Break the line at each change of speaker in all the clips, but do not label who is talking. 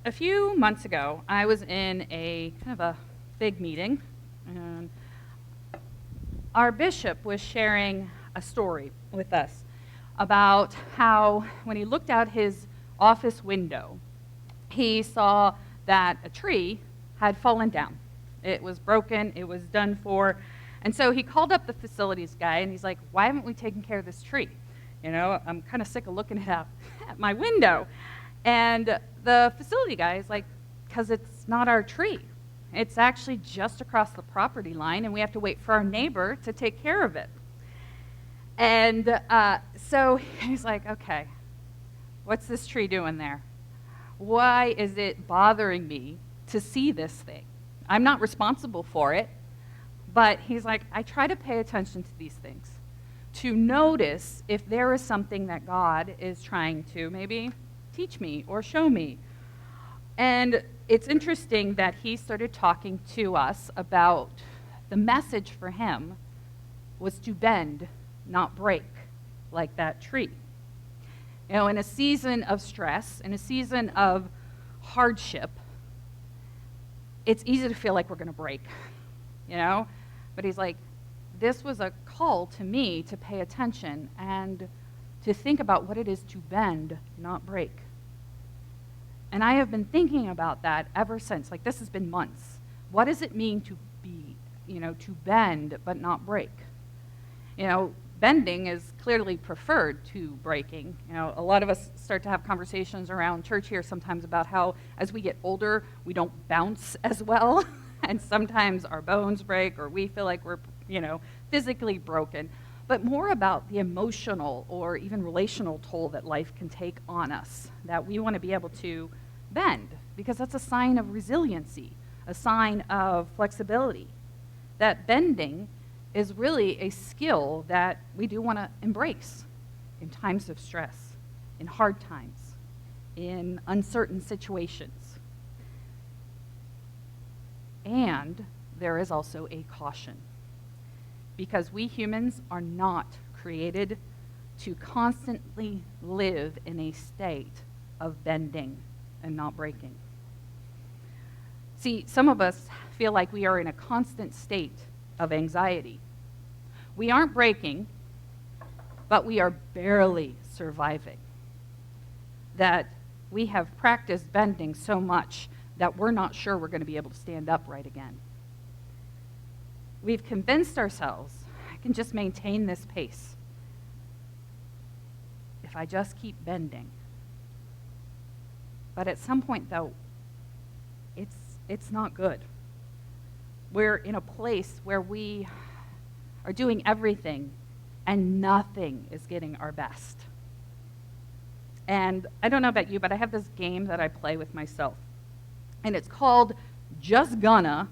A few months ago, I was in a kind of a big meeting, and our bishop was sharing a story with us about how when he looked out his office window, he saw that a tree had fallen down. It was broken, it was done for, and so he called up the facilities guy and he's like, "Why haven't we taken care of this tree? You know, I'm kind of sick of looking at my window." And the facility guy is like, "Because it's not our tree. It's actually just across the property line, and we have to wait for our neighbor to take care of it." And so he's like, "Okay, what's this tree doing there? Why is it bothering me to see this thing? I'm not responsible for it." But he's like, "I try to pay attention to these things, to notice if there is something that God is trying to maybe teach me or show me." And it's interesting that he started talking to us about the message for him was to bend, not break, like that tree. You know, in a season of stress, in a season of hardship, it's easy to feel like we're going to break, you know? But he's like, this was a call to me to pay attention and to think about what it is to bend, not break. And I have been thinking about that ever since. Like, this has been months. What does it mean to be, to bend but not break? Bending is clearly preferred to breaking. A lot of us start to have conversations around church here sometimes about how as we get older, we don't bounce as well. And sometimes our bones break or we feel like we're, physically broken. But more about the emotional or even relational toll that life can take on us, that we want to be able to bend, because that's a sign of resiliency, a sign of flexibility. That bending is really a skill that we do want to embrace in times of stress, in hard times, in uncertain situations. And there is also a caution, because we humans are not created to constantly live in a state of bending and not breaking. See, some of us feel like we are in a constant state of anxiety. We aren't breaking, but we are barely surviving. That we have practiced bending so much that we're not sure we're going to be able to stand upright again. We've convinced ourselves, I can just maintain this pace if I just keep bending. But at some point, though, it's not good. We're in a place where we are doing everything and nothing is getting our best. And I don't know about you, but I have this game that I play with myself. And it's called Just Gonna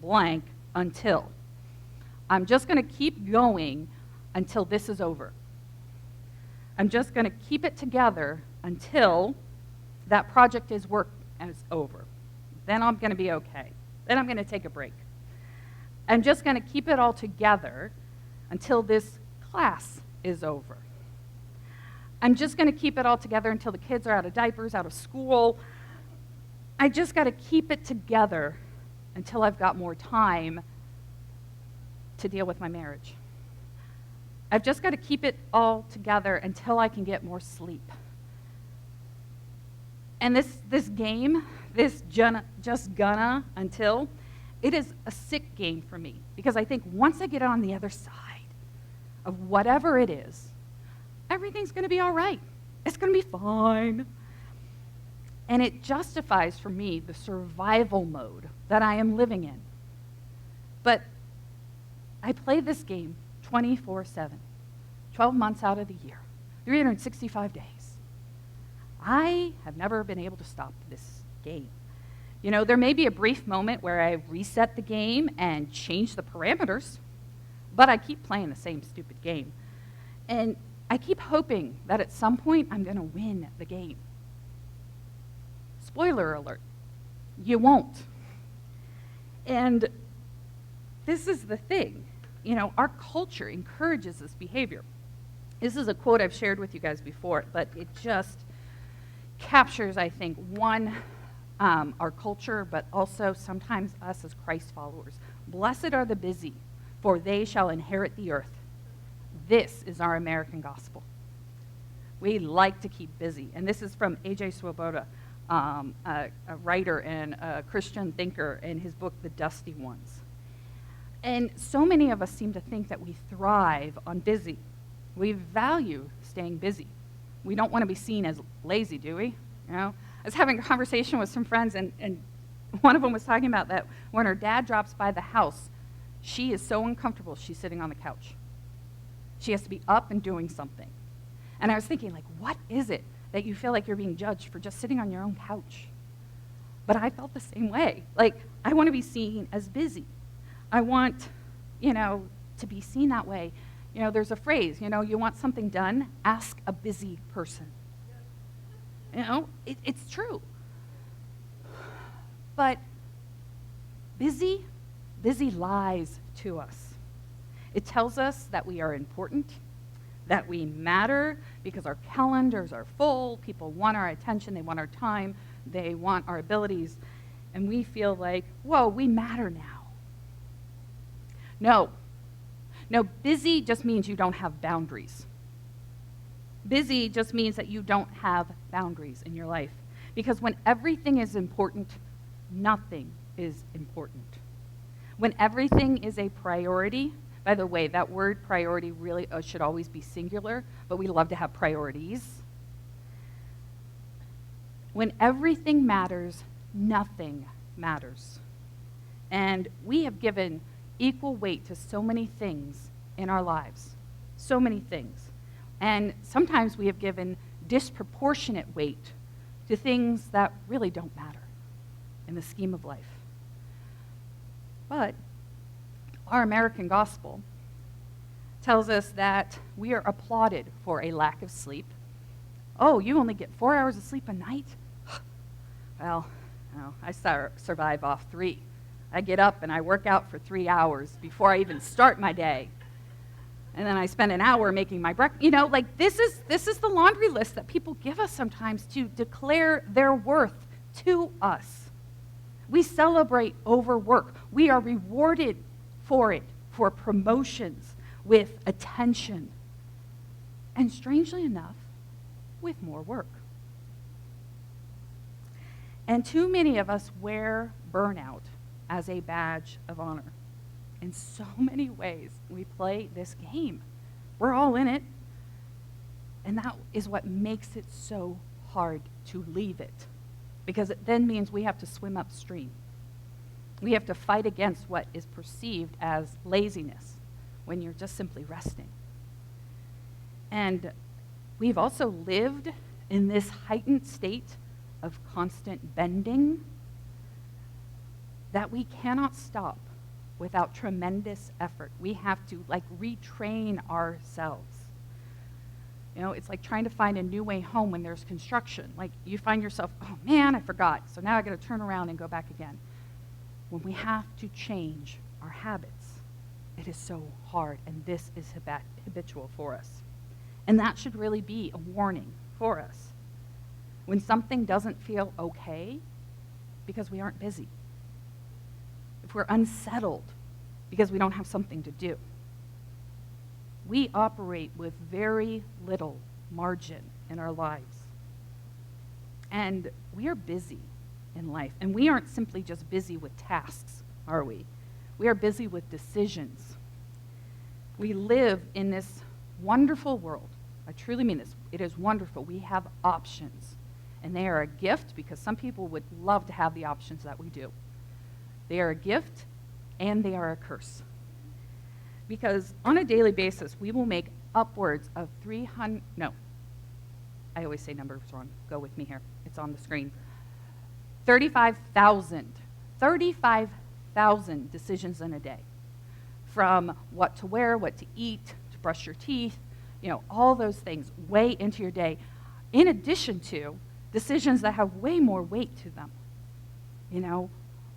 Blank Until. I'm just going to keep going until this is over. I'm just going to keep it together until that project is over. Then I'm going to be okay. Then I'm going to take a break. I'm just going to keep it all together until this class is over. I'm just going to keep it all together until the kids are out of diapers, out of school. I just got to keep it together until I've got more time to deal with my marriage. I've just got to keep it all together until I can get more sleep. And this game, this just gonna until, it is a sick game for me, because I think once I get on the other side of whatever it is, everything's going to be all right. It's going to be fine. And it justifies for me the survival mode that I am living in. But I play this game 24/7, 12 months out of the year, 365 days. I have never been able to stop this game. There may be a brief moment where I reset the game and change the parameters, but I keep playing the same stupid game. And I keep hoping that at some point I'm going to win the game. Spoiler alert, you won't. And this is the thing. Our culture encourages this behavior. This is a quote I've shared with you guys before, but it just captures, I think, one our culture, but also sometimes us as Christ followers. Blessed are the busy, for they shall inherit the earth. This is our American gospel. We like to keep busy. And this is from A.J. Swoboda, a writer and a Christian thinker, in his book, The Dusty Ones. And so many of us seem to think that we thrive on busy. We value staying busy. We don't want to be seen as lazy, do we? You know, I was having a conversation with some friends, and one of them was talking about that when her dad drops by the house, she is so uncomfortable she's sitting on the couch. She has to be up and doing something. And I was thinking, like, what is it that you feel like you're being judged for just sitting on your own couch? But I felt the same way. Like, I want to be seen as busy. I want, to be seen that way. There's a phrase, you want something done, ask a busy person. It's true. But busy lies to us. It tells us that we are important, that we matter because our calendars are full, people want our attention, they want our time, they want our abilities, and we feel like, whoa, we matter now. No, busy just means you don't have boundaries. Busy just means that you don't have boundaries in your life. Because when everything is important, nothing is important. When everything is a priority, by the way, that word priority really should always be singular, but we love to have priorities. When everything matters, nothing matters. And we have given equal weight to so many things in our lives, so many things. And sometimes we have given disproportionate weight to things that really don't matter in the scheme of life. But our American gospel tells us that we are applauded for a lack of sleep. Oh, you only get 4 hours of sleep a night? Well, I survive off 3. I get up and I work out for 3 hours before I even start my day. And then I spend an hour making my breakfast. This is the laundry list that people give us sometimes to declare their worth to us. We celebrate overwork. We are rewarded for it, for promotions, with attention. And strangely enough, with more work. And too many of us wear burnout as a badge of honor. In so many ways, we play this game. We're all in it. And that is what makes it so hard to leave it. Because it then means we have to swim upstream. We have to fight against what is perceived as laziness when you're just simply resting. And we've also lived in this heightened state of constant bending that we cannot stop without tremendous effort. We have to retrain ourselves. It's like trying to find a new way home when there's construction. Like you find yourself, oh man, I forgot. So now I got to turn around and go back again. When we have to change our habits, it is so hard, and this is habitual for us. And that should really be a warning for us. When something doesn't feel okay, because we aren't busy. If we're unsettled, because we don't have something to do. We operate with very little margin in our lives. And we are busy in life. And we aren't simply just busy with tasks, are we? We are busy with decisions. We live in this wonderful world. I truly mean this. It is wonderful. We have options. And they are a gift because some people would love to have the options that we do. They are a gift and they are a curse. Because on a daily basis, we will make upwards of 300, no, I always say numbers wrong. Go with me here. It's on the screen. 35,000 decisions in a day. From what to wear, what to eat, to brush your teeth, all those things way into your day. In addition to decisions that have way more weight to them.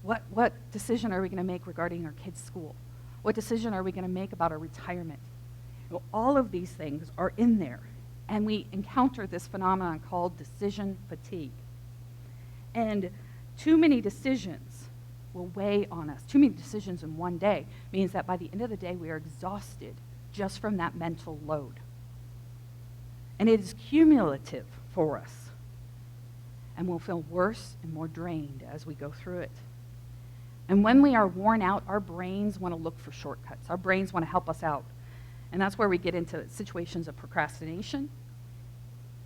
What decision are we going to make regarding our kids' school? What decision are we going to make about our retirement? All of these things are in there. And we encounter this phenomenon called decision fatigue. And Too many decisions will weigh on us. Too many decisions in one day means that by the end of the day, we are exhausted just from that mental load. And it is cumulative for us. And we'll feel worse and more drained as we go through it. And when we are worn out, our brains want to look for shortcuts. Our brains want to help us out. And that's where we get into situations of procrastination,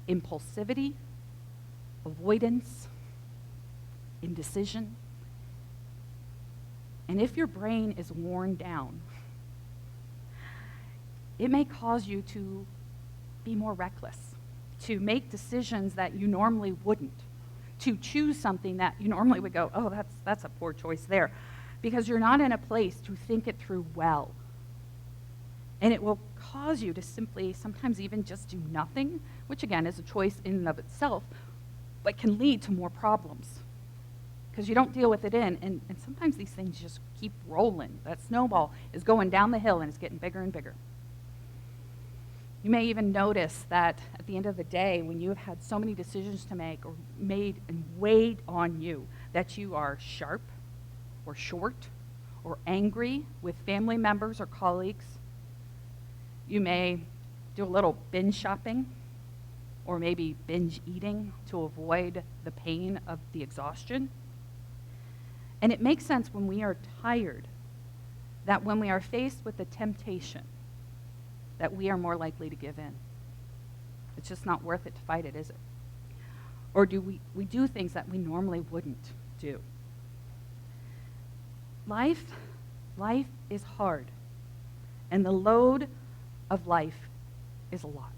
impulsivity, avoidance, indecision. And if your brain is worn down, it may cause you to be more reckless, to make decisions that you normally wouldn't, to choose something that you normally would go, oh, that's a poor choice there, because you're not in a place to think it through well. And it will cause you to simply, sometimes even just do nothing, which again is a choice in and of itself, but can lead to more problems because you don't deal with it and sometimes these things just keep rolling. That snowball is going down the hill and it's getting bigger and bigger. You may even notice that at the end of the day, when you have had so many decisions to make or made and weighed on you, that you are sharp or short or angry with family members or colleagues. You may do a little binge shopping or maybe binge eating to avoid the pain of the exhaustion. And it makes sense when we are tired that when we are faced with the temptation, that we are more likely to give in. It's just not worth it to fight it, is it? Or do we do things that we normally wouldn't do? Life is hard, and the load of life is a lot.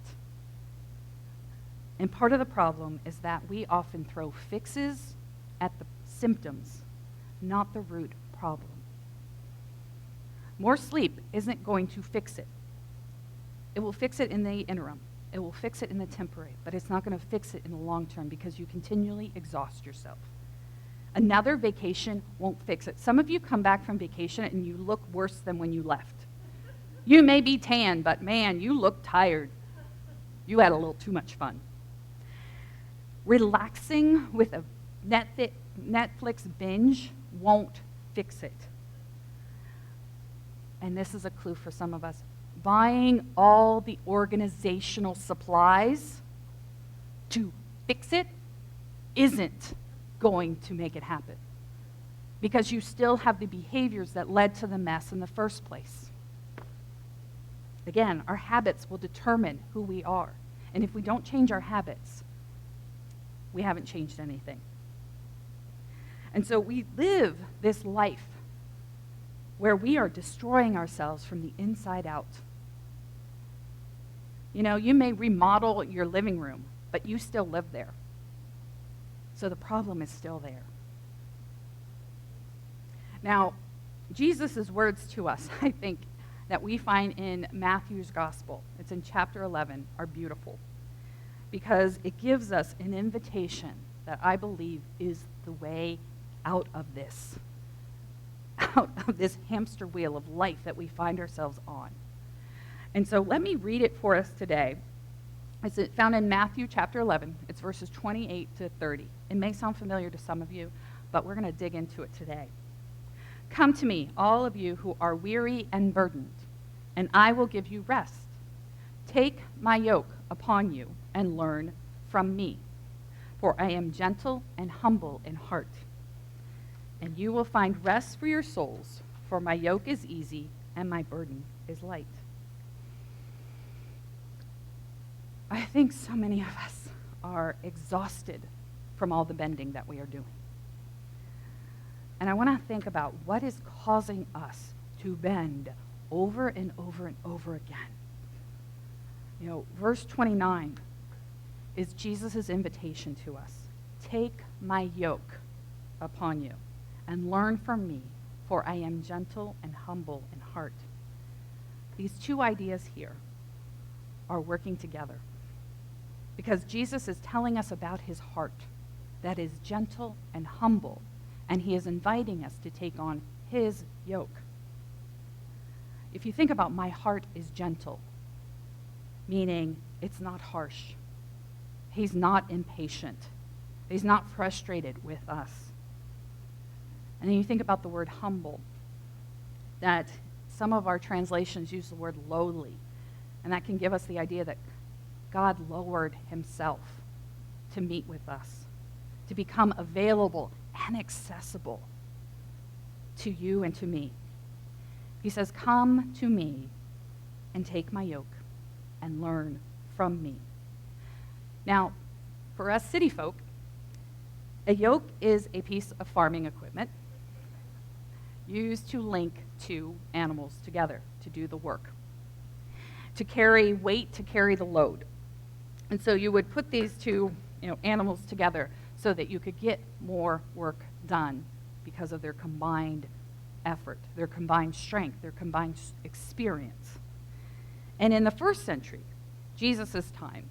And part of the problem is that we often throw fixes at the symptoms, not the root problem. More sleep isn't going to fix it. It will fix it in the interim. It will fix it in the temporary, but it's not going to fix it in the long term because you continually exhaust yourself. Another vacation won't fix it. Some of you come back from vacation and you look worse than when you left. You may be tan, but man, you look tired. You had a little too much fun. Relaxing with a Netflix binge won't fix it. And this is a clue for some of us. Buying all the organizational supplies to fix it isn't going to make it happen because you still have the behaviors that led to the mess in the first place. Again, our habits will determine who we are. And if we don't change our habits, we haven't changed anything. And so we live this life where we are destroying ourselves from the inside out. You know, you may remodel your living room, but you still live there. So the problem is still there. Now, Jesus' words to us, I think, that we find in Matthew's gospel, it's in chapter 11, are beautiful because it gives us an invitation that I believe is the way out of this hamster wheel of life that we find ourselves on. And so let me read it for us today. It's found in Matthew chapter 11. It's verses 28 to 30. It may sound familiar to some of you, but we're going to dig into it today. Come to me, all of you who are weary and burdened, and I will give you rest. Take my yoke upon you and learn from me, for I am gentle and humble in heart. And you will find rest for your souls, for my yoke is easy and my burden is light. I think so many of us are exhausted from all the bending that we are doing. And I want to think about what is causing us to bend over and over and over again. You know, verse 29 is Jesus' invitation to us. Take my yoke upon you and learn from me, for I am gentle and humble in heart. These two ideas here are working together because Jesus is telling us about his heart that is gentle and humble, and he is inviting us to take on his yoke. If you think about my heart is gentle, meaning it's not harsh. He's not impatient. He's not frustrated with us. And then you think about the word humble, that some of our translations use the word lowly, and that can give us the idea that God lowered himself to meet with us, to become available and accessible to you and to me. He says, "Come to me and take my yoke and learn from me." Now, for us city folk, a yoke is a piece of farming equipment used to link two animals together to do the work, to carry weight, to carry the load. And so you would put these two animals together so that you could get more work done because of their combined effort, their combined strength, their combined experience. And in the first century, Jesus' time,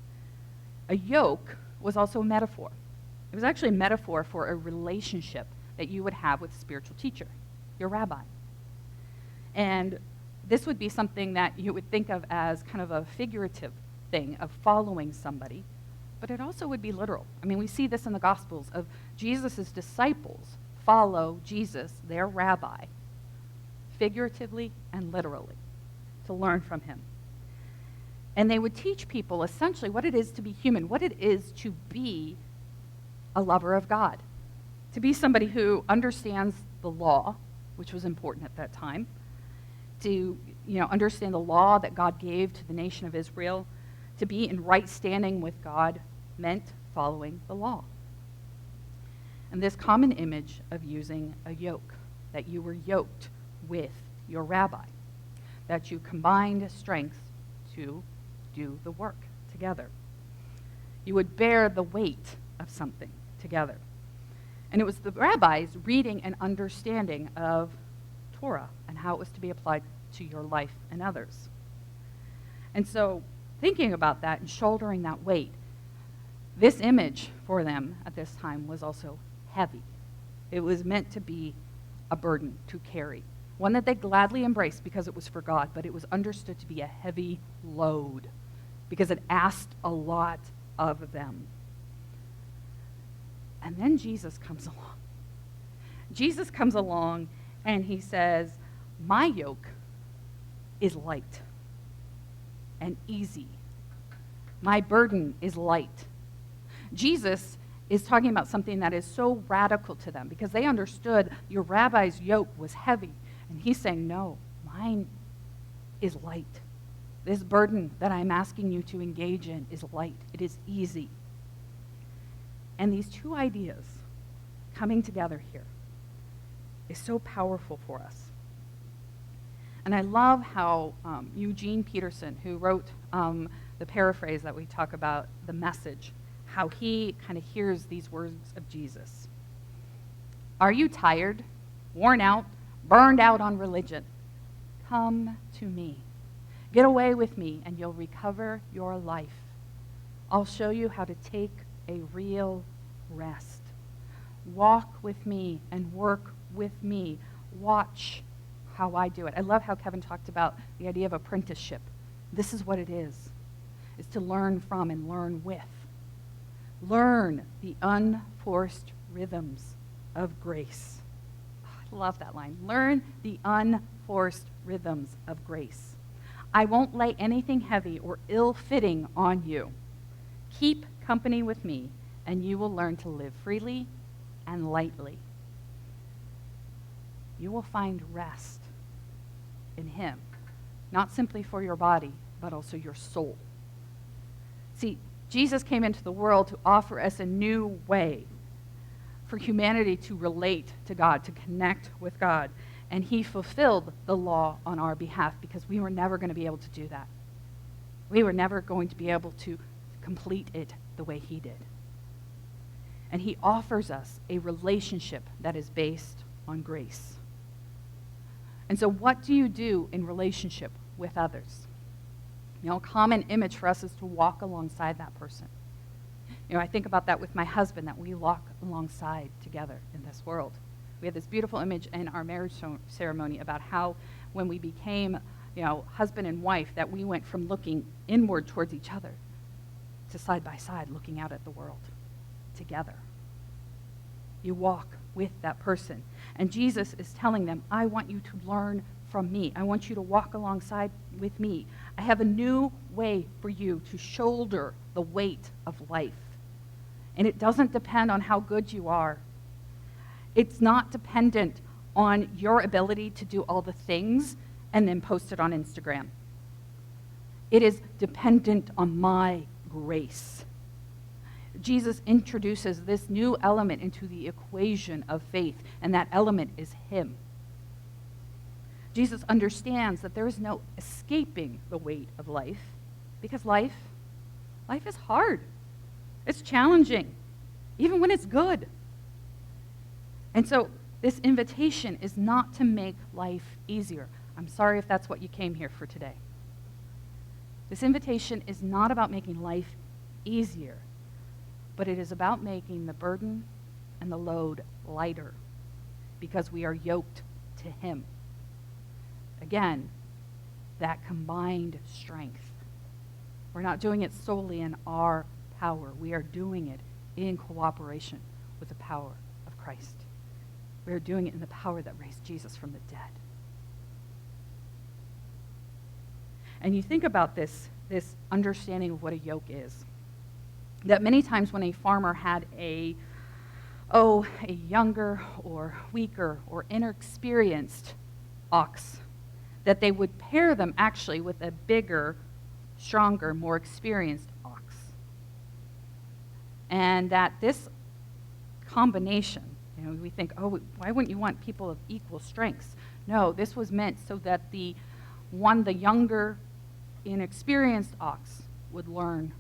a yoke was also a metaphor. It was actually a metaphor for a relationship that you would have with a spiritual teacher, your rabbi. And this would be something that you would think of as kind of a figurative thing of following somebody, but it also would be literal. I mean, we see this in the Gospels of Jesus' disciples follow Jesus, their rabbi, figuratively and literally, to learn from him. And they would teach people essentially what it is to be human, what it is to be a lover of God, to be somebody who understands the law, which was important at that time, to understand the law that God gave to the nation of Israel, to be in right standing with God meant following the law. And this common image of using a yoke, that you were yoked with your rabbi, that you combined strength to do the work together. You would bear the weight of something together. And it was the rabbis reading and understanding of Torah and how it was to be applied to your life and others. And so thinking about that and shouldering that weight, this image for them at this time was also heavy. It was meant to be a burden to carry, one that they gladly embraced because it was for God, but it was understood to be a heavy load because it asked a lot of them. And then Jesus comes along. Jesus comes along and he says, "My yoke is light and easy. My burden is light." Jesus is talking about something that is so radical to them because they understood your rabbi's yoke was heavy. And he's saying, no, mine is light. This burden that I'm asking you to engage in is light. It is easy. And these two ideas coming together here is so powerful for us. And I love how Eugene Peterson, who wrote the paraphrase that we talk about, The Message, how he kind of hears these words of Jesus. Are you tired, worn out, burned out on religion? Come to me. Get away with me and you'll recover your life. I'll show you how to take a real rest. Walk with me and work with me. Watch how I do it. I love how Kevin talked about the idea of apprenticeship. This is what it is to learn from and learn with. Learn the unforced rhythms of grace. I love that line. Learn the unforced rhythms of grace. I won't lay anything heavy or ill-fitting on you. Keep company with me, and you will learn to live freely and lightly. You will find rest in him, not simply for your body, but also your soul. See, Jesus came into the world to offer us a new way for humanity to relate to God, to connect with God. And he fulfilled the law on our behalf because we were never going to be able to do that. We were never going to be able to complete it the way he did. And he offers us a relationship that is based on grace. And so what do you do in relationship with others? A common image for us is to walk alongside that person. I think about that with my husband, that we walk alongside together in this world. We have this beautiful image in our marriage ceremony about how when we became, husband and wife, that we went from looking inward towards each other to side by side looking out at the world together. You walk with that person. And Jesus is telling them, I want you to learn from me. I want you to walk alongside with me. I have a new way for you to shoulder the weight of life. And it doesn't depend on how good you are. It's not dependent on your ability to do all the things and then post it on Instagram. It is dependent on my grace. Jesus introduces this new element into the equation of faith, and that element is him. Jesus understands that there is no escaping the weight of life, because life is hard. It's challenging, even when it's good. And so this invitation is not to make life easier. I'm sorry if that's what you came here for today. This invitation is not about making life easier, but it is about making the burden and the load lighter, because we are yoked to him. Again, that combined strength. We're not doing it solely in our power. We are doing it in cooperation with the power of Christ. We are doing it in the power that raised Jesus from the dead. And you think about this understanding of what a yoke is. That many times when a farmer had a younger or weaker or inexperienced ox, that they would pair them actually with a bigger, stronger, more experienced ox. And that this combination, we think, why wouldn't you want people of equal strengths? No, this was meant so that the younger, inexperienced ox would learn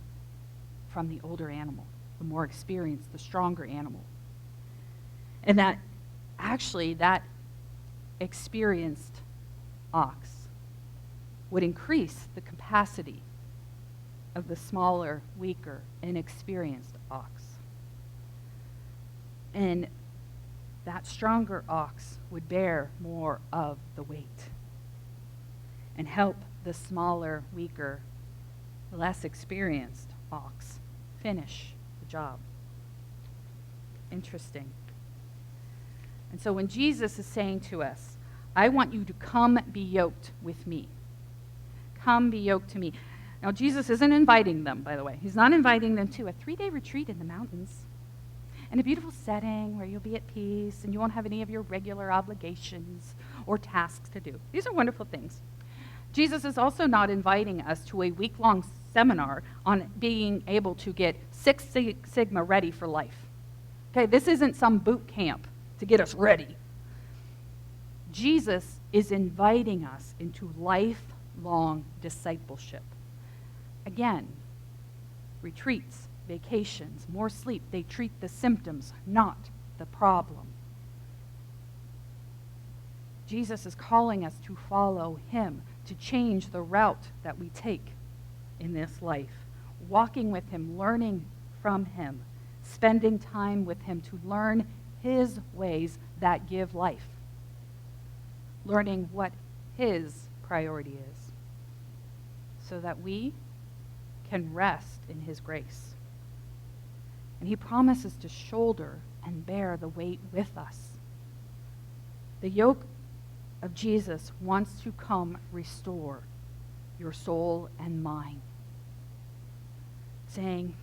from the older animal, the more experienced, the stronger animal. And that actually that experienced ox would increase the capacity of the smaller, weaker, inexperienced ox. And that stronger ox would bear more of the weight and help the smaller, weaker, less experienced ox finish the job. Interesting. And so when Jesus is saying to us, I want you to come be yoked with me. Come be yoked to me. Now, Jesus isn't inviting them, by the way. He's not inviting them to a 3-day retreat in the mountains in a beautiful setting where you'll be at peace and you won't have any of your regular obligations or tasks to do. These are wonderful things. Jesus is also not inviting us to a week-long seminar on being able to get Six Sigma ready for life. Okay, this isn't some boot camp to get us ready. Jesus is inviting us into lifelong discipleship. Again, retreats, vacations, more sleep, they treat the symptoms, not the problem. Jesus is calling us to follow him, to change the route that we take in this life, walking with him, learning from him, spending time with him to learn his ways that give life, learning what his priority is, so that we can rest in his grace. And he promises to shoulder and bear the weight with us. The yoke of Jesus wants to come restore your soul and mind, saying,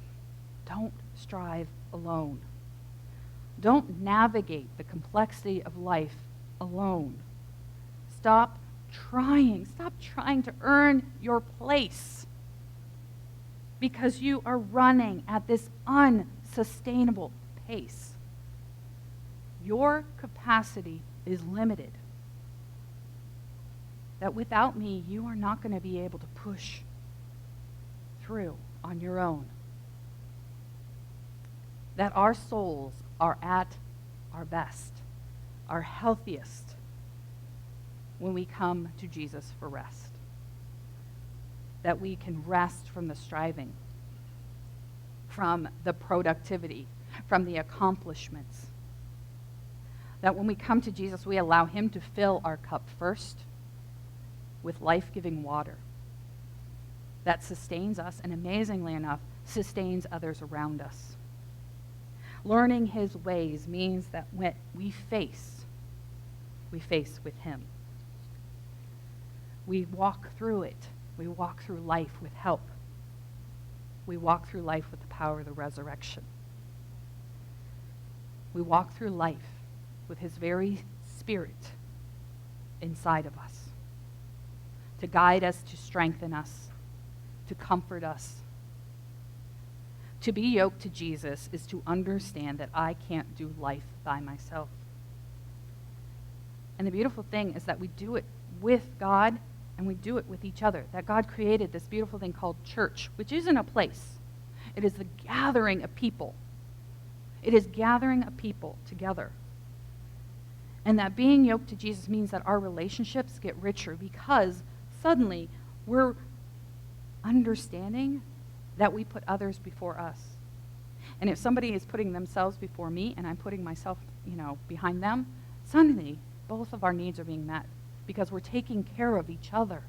don't strive alone. Don't navigate the complexity of life alone. Stop trying to earn your place, because you are running at this unsustainable pace. Your capacity is limited. That without me, you are not going to be able to push through on your own. That our souls are at our best, our healthiest, when we come to Jesus for rest. That we can rest from the striving, from the productivity, from the accomplishments. That when we come to Jesus, we allow him to fill our cup first with life-giving water that sustains us and, amazingly enough, sustains others around us. Learning his ways means that when we face with him. We walk through it. We walk through life with help. We walk through life with the power of the resurrection. We walk through life with his very spirit inside of us, to guide us, to strengthen us, to comfort us. To be yoked to Jesus is to understand that I can't do life by myself. And the beautiful thing is that we do it with God and we do it with each other. That God created this beautiful thing called church, which isn't a place. It is the gathering of people. It is gathering of people together. And that being yoked to Jesus means that our relationships get richer because suddenly we're understanding that we put others before us. And if somebody is putting themselves before me and I'm putting myself, behind them, suddenly both of our needs are being met because we're taking care of each other.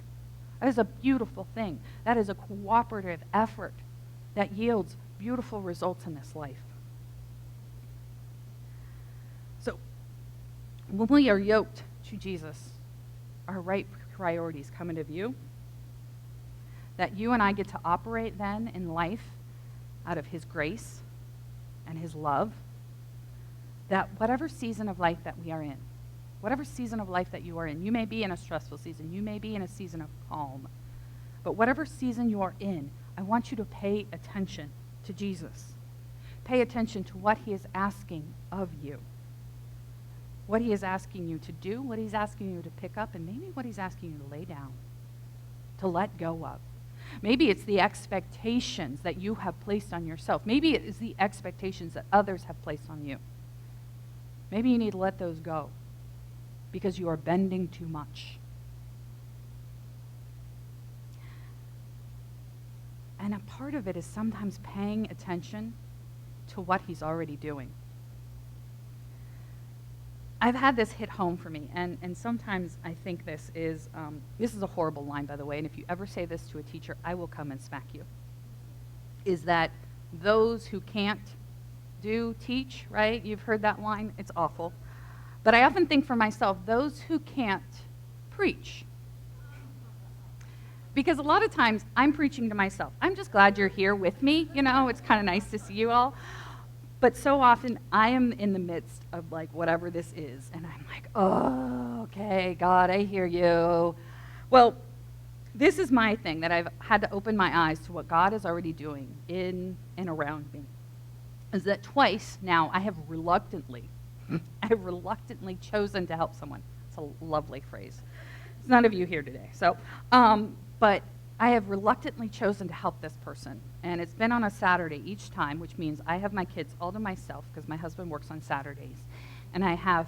That is a beautiful thing. That is a cooperative effort that yields beautiful results in this life. So, when we are yoked to Jesus, our right priorities come into view. That you and I get to operate then in life out of his grace and his love. That whatever season of life that we are in, whatever season of life that you are in, you may be in a stressful season, you may be in a season of calm, but whatever season you are in, I want you to pay attention to Jesus. Pay attention to what he is asking of you. What he is asking you to do, what he's asking you to pick up, and maybe what he's asking you to lay down, to let go of. Maybe it's the expectations that you have placed on yourself. Maybe it is the expectations that others have placed on you. Maybe you need to let those go because you are bending too much. And a part of it is sometimes paying attention to what he's already doing. I've had this hit home for me, and sometimes I think this is a horrible line, by the way, and if you ever say this to a teacher, I will come and smack you, is that those who can't teach, right? You've heard that line. It's awful. But I often think for myself, those who can't preach. Because a lot of times I'm preaching to myself. I'm just glad you're here with me. It's kind of nice to see you all. But so often I am in the midst of whatever this is, and I'm like, oh, okay, God, I hear you. Well, this is my thing, that I've had to open my eyes to what God is already doing in and around me. Is that twice now I have reluctantly chosen to help someone. It's a lovely phrase. There's none of you here today. So, but I have reluctantly chosen to help this person. And it's been on a Saturday each time, which means I have my kids all to myself because my husband works on Saturdays. And I have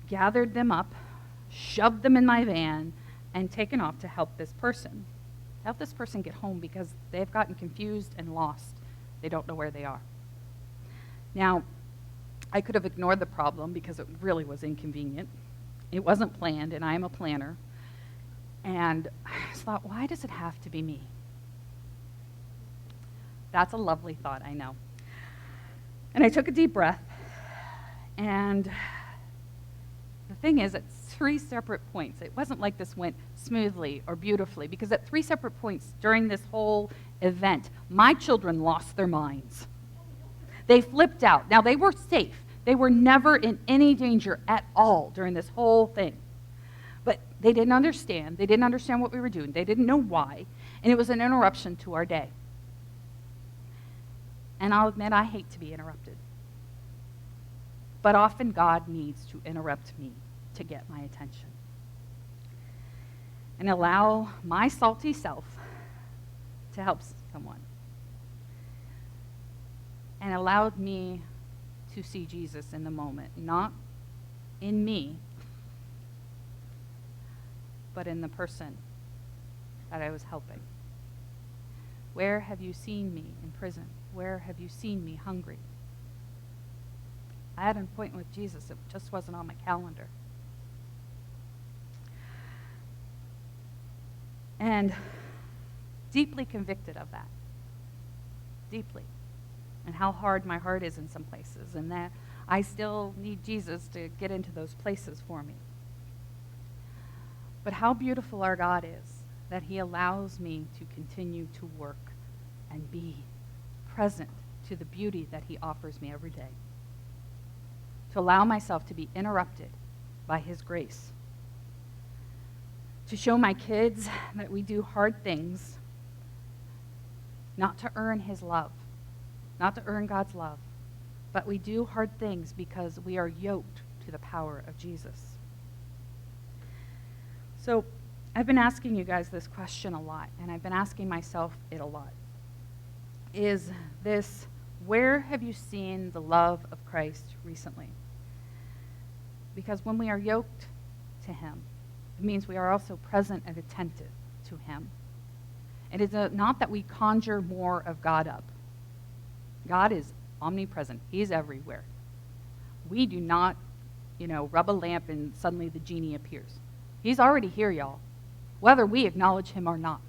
gathered them up, shoved them in my van, and taken off to help this person. Help this person get home because they've gotten confused and lost. They don't know where they are. Now, I could have ignored the problem because it really was inconvenient. It wasn't planned, and I am a planner. And I just thought, why does it have to be me? That's a lovely thought, I know. And I took a deep breath. And the thing is, at 3 separate points, it wasn't like this went smoothly or beautifully, because at 3 separate points during this whole event, my children lost their minds. They flipped out. Now, they were safe. They were never in any danger at all during this whole thing. But they didn't understand. They didn't understand what we were doing. They didn't know why. And it was an interruption to our day. And I'll admit, I hate to be interrupted. But often God needs to interrupt me to get my attention. And allow my salty self to help someone. And allowed me to see Jesus in the moment, not in me, but in the person that I was helping. Where have you seen me in prison? Where have you seen me hungry? I had an appointment with Jesus. It just wasn't on my calendar. And deeply convicted of that. Deeply. and how hard my heart is in some places, and that I still need Jesus to get into those places for me. But how beautiful our God is, that he allows me to continue to work and be present to the beauty that he offers me every day. To allow myself to be interrupted by his grace. To show my kids that we do hard things, not to earn his love, not to earn God's love, but we do hard things because we are yoked to the power of Jesus. So I've been asking you guys this question a lot, and I've been asking myself it a lot. Is this, where have you seen the love of Christ recently? Because when we are yoked to him, it means we are also present and attentive to him. It is not that we conjure more of God up. God is omnipresent. He's everywhere. We do not, rub a lamp and suddenly the genie appears. He's already here, y'all, whether we acknowledge him or not.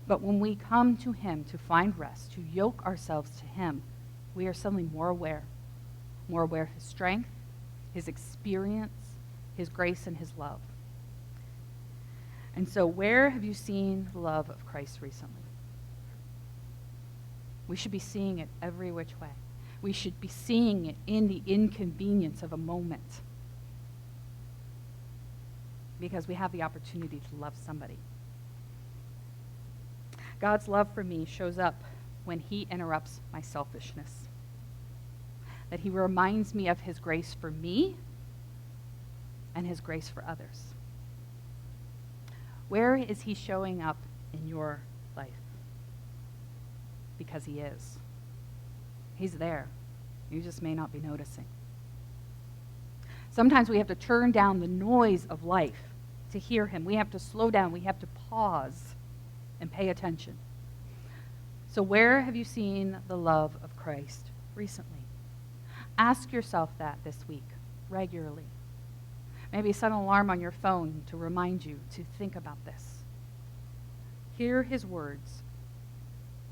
But when we come to him to find rest, to yoke ourselves to him, we are suddenly more aware of his strength, his experience, his grace, and his love. And so where have you seen the love of Christ recently? We should be seeing it every which way. We should be seeing it in the inconvenience of a moment, because we have the opportunity to love somebody. God's love for me shows up when he interrupts my selfishness. That he reminds me of his grace for me and his grace for others. Where is he showing up in your life? Because he is. He's there. You just may not be noticing. Sometimes we have to turn down the noise of life to hear him. We have to slow down. We have to pause and pay attention. So where have you seen the love of Christ recently? Ask yourself that this week, regularly. Maybe set an alarm on your phone to remind you to think about this. Hear his words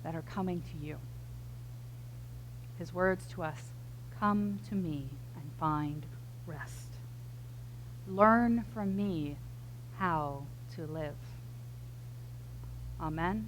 that are coming to you. His words to us, come to me and find rest. Learn from me how to live. Amen.